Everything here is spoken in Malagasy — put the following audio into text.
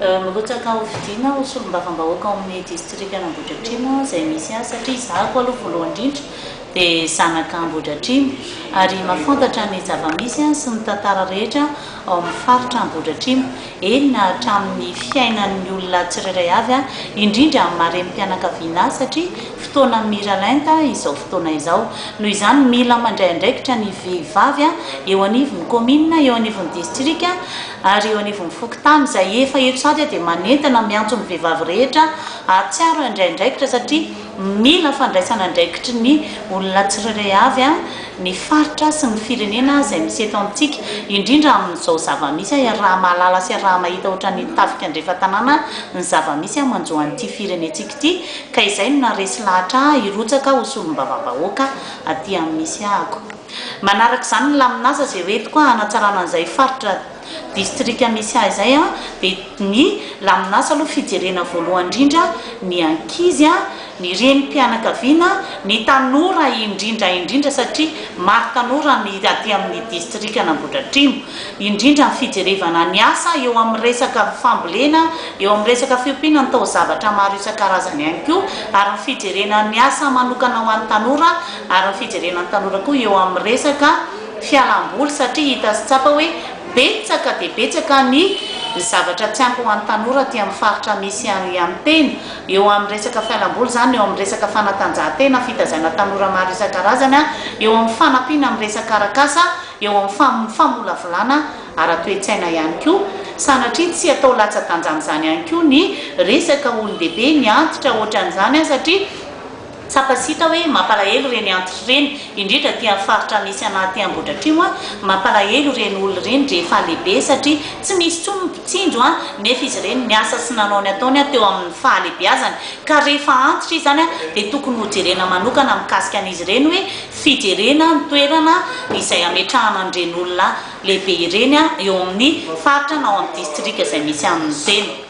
mirotsaka ho vidiana ho solombavam-bahoaka ao amin'ny distrika n'Ambohidratrimo izay misy azy satria izaho koa aloha voalohany indrindra dia zanaka Ambohidratrimo ary mahafantatra ny zava-misy sy ny tantara rehetra ao amin'ny faritra Ambohidratrimo eny na hatramin'ny fiainan'ny olona tsirairay avy indrindra amin'ny marem-pianakaviana satria fotoana miralenta izao fotoana izao noho izany mila mandray andraikitra ny vehivavy eo anivon'ny commune eo anivon'ny distrika ary eo anivon'ny fokontany izay efa eto sady dia manentana miantso ny vehivavy rehetra atsiaro andray andraikitra satria mila fandraisana andraikitry ny olona tsirairay avy ny faritra sy ny firenena izay misy eto amintsika indrindra amin'izao zava-misy raha mahalala sy raha mahita ohatran'ny tafika andrefa tanàna ny zava-misy manjoan'ity firenentsika ity ka izay no naresy lahatra hirotsaka ho solombavam-bahoaka aty amin'ny misy ahako manaraka izany ny laminasa izay hoentiko hanatsarana an'izay faritra distrika misy ahy izay dia ny laminasa aloha fijerena voalohany indrindra ny ankizy ny renim-pianakaviana ny tanora indrindra satria maro tanora ny aty amin'ny distrika n'Ambohidratrimo indrindra ny fijerevana ny asa eo amin'ny resaka fambolena eo amin'ny resaka fiompiana ny taozavatra maro isan-karazany ihany koa ary ny fijerena ny asa manokana ho an'ny tanora ary ny fijerena ny tanora koa eo amin'ny resaka fialamboly satria hita sy tsapa hoe betsaka dia betsaka ny zavatra tsy ampy ho an'ny tanora aty amin'ny faritra misy ihany tena eo amin'ny resaka fialamboly zany eo amin'ny resaka fanatanjahantena fitazana tanora maro isan-karazany eo amin'ny fanampiana amin'ny resaka arakasa eo amin'ny famolavolana ara-toetsaina ihany koa sanatria tsy atao latsa-tanjany ihany koa ny resaka olon-dehibe ny antitra ohatran'izany satria sapasitra hoe mampalahelo reny antitra reny indrindra ty amin'ny faritra misy anaty Ambohidratrimo mampalahelo reny olona reny rehefa lehibe satria tsy misy tsony mpitsinjo nefa izy reny ny asa sy nanao ny ataony teo amin'ny fahalehibeazany ka rehefa antitra izy zany dia tokony hojerena manokana mikasika an'izy ireny hoe fijerena ny toerana izay ametrahana an'ireny olona lehibe ireny eo amin'ny faritra na ao amin'ny distrika izay misy amin'ny teny